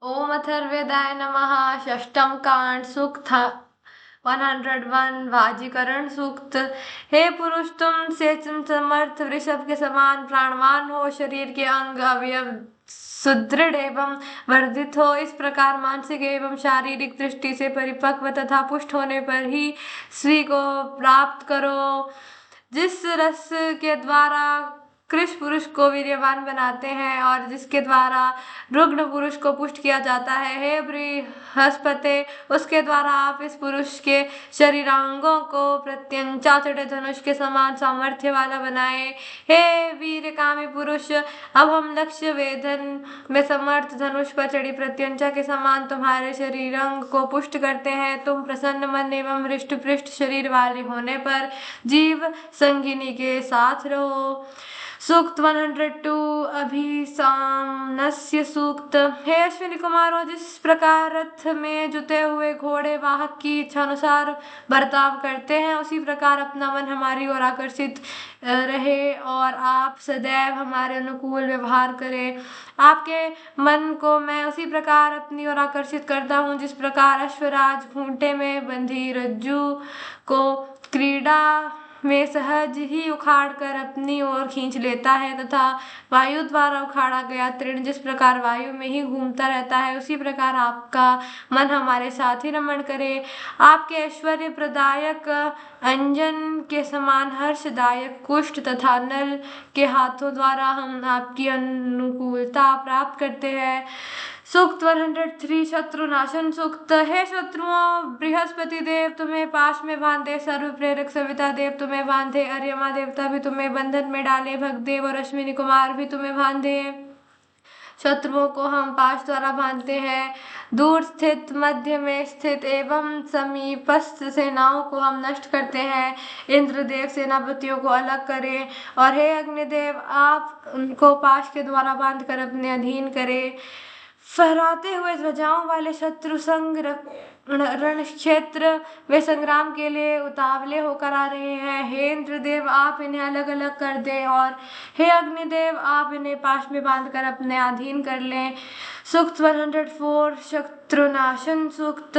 ओम अथर्ववेदाय नमः। षष्ठम कांड सूक्त 101 वाजीकरण सूक्त। हे पुरुष, तुम से समर्थ वृषभ के समान प्राणवान हो, शरीर के अंग अवयव सुदृढ़ एवं वर्धित हो। इस प्रकार मानसिक एवं शारीरिक दृष्टि से परिपक्व तथा पुष्ट होने पर ही श्री को प्राप्त करो, जिस रस के द्वारा कृष पुरुष को वीर्यवान बनाते हैं और जिसके द्वारा रुग्ण पुरुष को पुष्ट किया जाता है। हे बृहस्पति, उसके द्वारा आप इस पुरुष के शरीरांगों को प्रत्यंचा चढ़े धनुष के समान सामर्थ्य वाला बनाए। हे वीर कामी पुरुष, अब हम लक्ष्य वेधन में समर्थ धनुष पर चढ़ी प्रत्यंचा के समान तुम्हारे शरीरांग को पुष्ट करते हैं। तुम प्रसन्न मन एवं हृष्ट पृष्ठ शरीर वाले होने पर जीव संगिनी के साथ रहो। सूक्त 102 अभिसामनस्य सूक्त। हे अश्विनी कुमारों, जिस प्रकार रथ में जुते हुए घोड़े वाहक की इच्छा अनुसार बर्ताव करते हैं, उसी प्रकार अपना मन हमारी ओर आकर्षित रहे और आप सदैव हमारे अनुकूल व्यवहार करें। आपके मन को मैं उसी प्रकार अपनी ओर आकर्षित करता हूँ, जिस प्रकार अश्वराज खूंटे में बंधी रज्जू को क्रीड़ा में सहज ही उखाड़ कर अपनी ओर खींच लेता है तथा वायु द्वारा उखाड़ा गया तृण जिस प्रकार वायु में ही घूमता रहता है, उसी प्रकार आपका मन हमारे साथ ही रमण करे। आपके ऐश्वर्य प्रदायक अंजन के समान हर्षदायक कुष्ठ तथा नल के हाथों द्वारा हम आपकी अनुकूलता प्राप्त करते हैं। सूक्त 103 शत्रुनाशन सूक्त। हे शत्रुओं, बृहस्पति देव तुम्हें पाश में बांधे, सर्व प्रेरक सविता देव तुम्हें बांधे, अर्यमा देवता भी तुम्हें बंधन में डाले, भगदेव और अश्विनी कुमार भी तुम्हें बांधे। शत्रुओं को हम पाश द्वारा बांधते हैं। दूर स्थित, मध्य में स्थित एवं समीपस्थ सेनाओं को हम नष्ट करते हैं। इंद्रदेव सेनापतियों को अलग करें और हे अग्निदेव, आप उनको पाश के द्वारा बांधकर अपने अधीन करें। फहराते हुए ध्वजाओं वाले शत्रु संग रण क्षेत्र वे संग्राम के लिए उतावले होकर आ रहे हैं। हे इंद्रदेव, आप इन्हें अलग अलग कर दें और हे अग्निदेव, आप इन्हें पाश में बांधकर अपने अधीन कर लें। सूक्त 104 शत्रुनाशन सूक्त।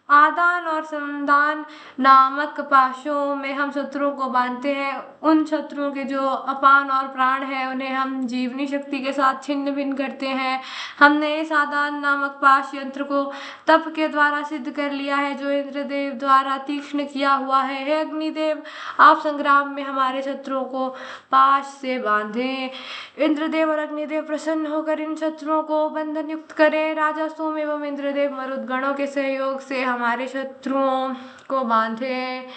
आदान और समदान नामक पाशों में हम शत्रुओं को बांधते हैं। उन शत्रुओं के जो अपान और प्राण है, उन्हें हम जीवनी शक्ति के साथ छिन्न भिन्न करते हैं। हमने इस आदान नामक पाश यंत्र को तप के द्वारा सिद्ध कर लिया है, जो इंद्रदेव द्वारा तीक्ष्ण किया हुआ है। हे अग्निदेव, आप संग्राम में हमारे शत्रुओं को पाश से बांधें। इंद्रदेव और अग्निदेव प्रसन्न होकर इन शत्रुओं को बंधन युक्त करें। राजा सोम एवं इंद्रदेव मरुदगणों के सहयोग से हमारे शत्रुओं को बांधे।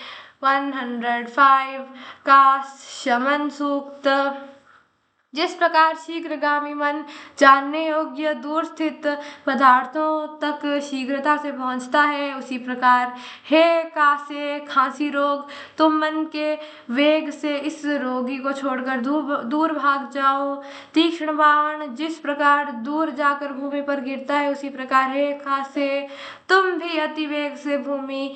105 का शमन सूक्त। जिस प्रकार शीघ्रगामी मन जानने योग्य दूर स्थित पदार्थों तक शीघ्रता से पहुंचता है, उसी प्रकार हे कासे खांसी रोग, तुम मन के वेग से इस रोगी को छोड़कर दूर भाग जाओ। तीक्ष्ण बाण जिस प्रकार दूर जाकर भूमि पर गिरता है, उसी प्रकार हे कासे, तुम भी अति वेग से भूमि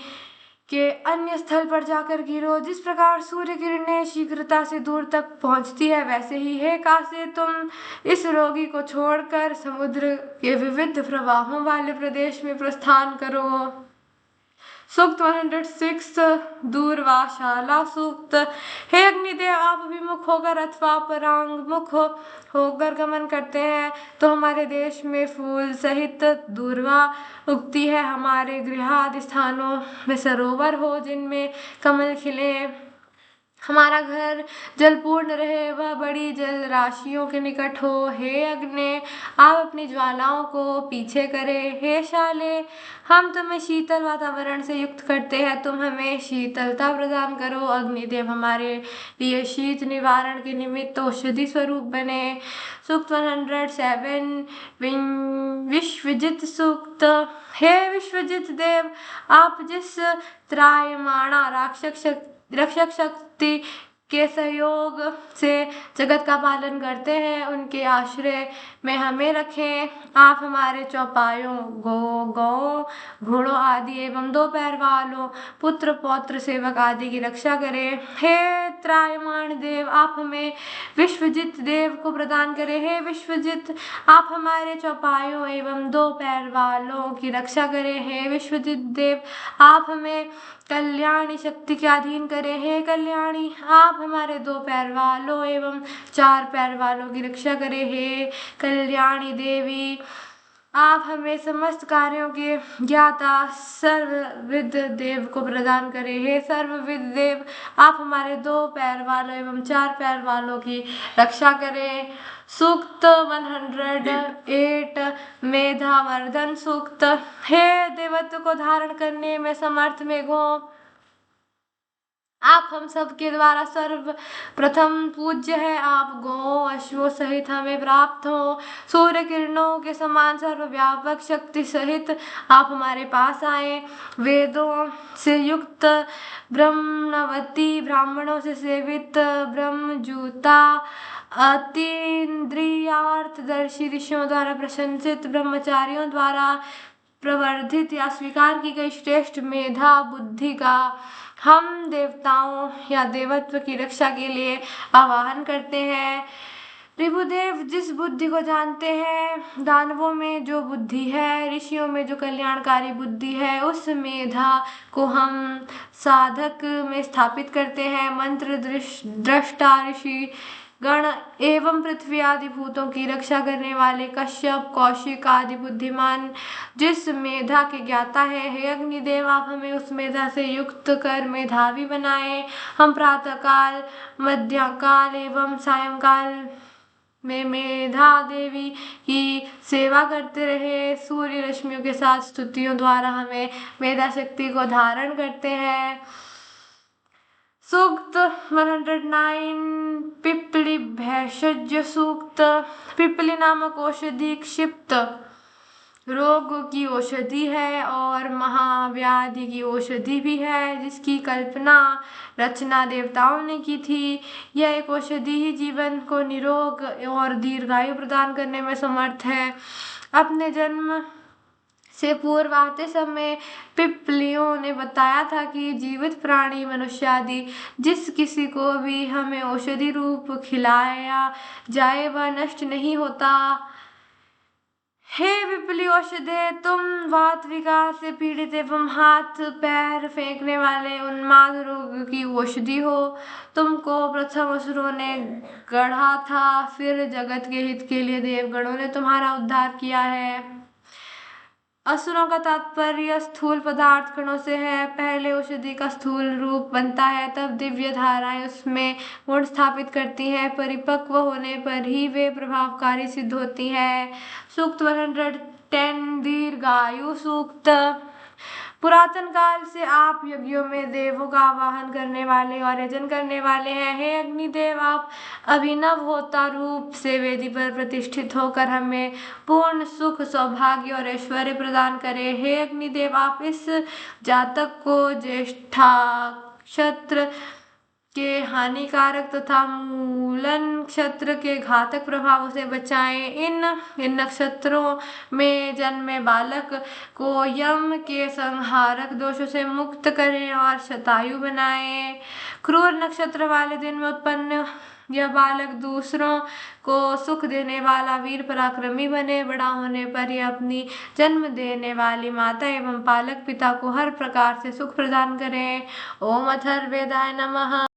के अन्य स्थल पर जाकर गिरो। जिस प्रकार सूर्य किरणें शीघ्रता से दूर तक पहुंचती है, वैसे ही हे कासे, तुम इस रोगी को छोड़कर समुद्र के विविध प्रवाहों वाले प्रदेश में प्रस्थान करो। सूक्त 106 दूरवाशाला सूक्त। हे अग्निदेव, आप अभिमुख होकर अथवा परांगमुख होकर गमन करते हैं तो हमारे देश में फूल सहित दूर्वा उगती है। हमारे गृहादि स्थानों में सरोवर हो जिनमें कमल खिले। हमारा घर जलपूर्ण रहे, वह बड़ी जल राशियों के निकट हो। हे अग्नि, आप अपनी ज्वालाओं को पीछे करें। हे शाले, हम तुम्हें शीतल वातावरण से युक्त करते हैं, तुम हमें शीतलता प्रदान करो। अग्निदेव हमारे लिए शीत निवारण के निमित्त औषधि स्वरूप बने। सूक्त 107 विश्वजित सूक्त। हे विश्वजित देव, आप जिस त्रायमाणा रक्षक शक्ति के सहयोग से जगत का पालन करते हैं, उनके आश्रय में हमें रखें। आप हमारे चौपायों, गौ गौ, घोड़ों आदि एवं दो पैर वालों, पुत्र पौत्र, सेवक आदि की रक्षा करें। हे त्रायमाण देव, आप हमें विश्वजित देव को प्रदान करें। हे विश्वजित, आप हमारे चौपायों एवं दो पैर वालों की रक्षा करें। हे विश्वजित देव, आप हमें कल्याणी शक्ति के अधीन करें। हे कल्याणी, आप हमारे दो पैर वालों एवं चार पैर वालों की रक्षा करें। हे कल्याणी देवी, आप हमें समस्त कार्यों के ज्ञाता सर्वविद देव को प्रदान करें। हे सर्वविद देव, आप हमारे दो पैर वालों एवं चार पैर वालों की रक्षा करें। सूक्त 108 मेधावर्धन सूक्त। हे देवत्व को धारण करने में समर्थ मेघों, आप हम सबके द्वारा सर्व प्रथम पूज्य है। आप गौ अश्वों सहित हमें प्राप्त हो। सूर्य किरणों के समान सर्वव्यापक शक्ति सहित आप हमारे पास आए। वेदों से युक्त ब्रह्मवती, ब्राह्मणों से सेवित ब्रह्मजूता, अतीन्द्रियार्थदर्शी ऋषियों द्वारा प्रशंसित, ब्रह्मचारियों द्वारा प्रवर्धित या स्वीकार की गई श्रेष्ठ मेधा बुद्धि का हम देवताओं या देवत्व की रक्षा के लिए आवाहन करते हैं। प्रभुदेव, जिस बुद्धि को जानते हैं, दानवों में जो बुद्धि है, ऋषियों में जो कल्याणकारी बुद्धि है, उस मेधा को हम साधक में स्थापित करते हैं। मंत्र दृष्टा ऋषि गण एवं पृथ्वी आदि भूतों की रक्षा करने वाले कश्यप, कौशिक आदि बुद्धिमान जिस मेधा के ज्ञाता है, हे अग्निदेव, आप हमें उस मेधा से युक्त कर मेधावी बनाए। हम प्रातःकाल, मध्यकाल एवं सायंकाल में मेधा देवी की सेवा करते रहे। सूर्य रश्मियों के साथ स्तुतियों द्वारा हमें मेधा शक्ति को धारण करते हैं। सूक्त 109 पिप्पली भैषज सूक्त। पिप्पली नामक औषधि क्षिप्त रोग की औषधि है और महाव्याधि की औषधि भी है, जिसकी कल्पना रचना देवताओं ने की थी। यह एक औषधि ही जीवन को निरोग और दीर्घायु प्रदान करने में समर्थ है। अपने जन्म से पूर्व आते समय पिप्पलियों ने बताया था कि जीवित प्राणी, मनुष्य आदि जिस किसी को भी हमें औषधि रूप खिलाया जाए वह नष्ट नहीं होता। हे पिप्पली औषधे, तुम वात विकार से पीड़ित एवं हाथ पैर फेंकने वाले उन्माद रोग की औषधि हो। तुमको प्रथम असुरों ने गढ़ा था, फिर जगत के हित के लिए देवगणों ने तुम्हारा उद्धार किया है। असुरों का तात्पर्य स्थूल पदार्थ कणों से है। पहले औषधि का स्थूल रूप बनता है, तब दिव्य धाराएं उसमें गुण स्थापित करती हैं। परिपक्व होने पर ही वे प्रभावकारी सिद्ध होती हैं। सूक्त 110 दीर्घायु सूक्त। पुरातन काल से आप यज्ञों में देवों का आवाहन करने वाले और यजन करने वाले हैं। हे अग्निदेव, आप अभिनव होता रूप से वेदी पर प्रतिष्ठित होकर हमें पूर्ण सुख, सौभाग्य और ऐश्वर्य प्रदान करें। हे अग्निदेव, आप इस जातक को ज्येष्ठा नक्षत्र के हानिकारक तथा मूलन नक्षत्र के घातक प्रभावों से बचाएं। इन नक्षत्रों में जन्मे बालक को यम के संहारक दोषों से मुक्त करें और शतायु बनाएं। क्रूर नक्षत्र वाले दिन में उत्पन्न यह बालक दूसरों को सुख देने वाला वीर पराक्रमी बने। बड़ा होने पर यह अपनी जन्म देने वाली माता एवं पालक पिता को हर प्रकार से सुख प्रदान करें। ओम अथर्ववेदाय नमः।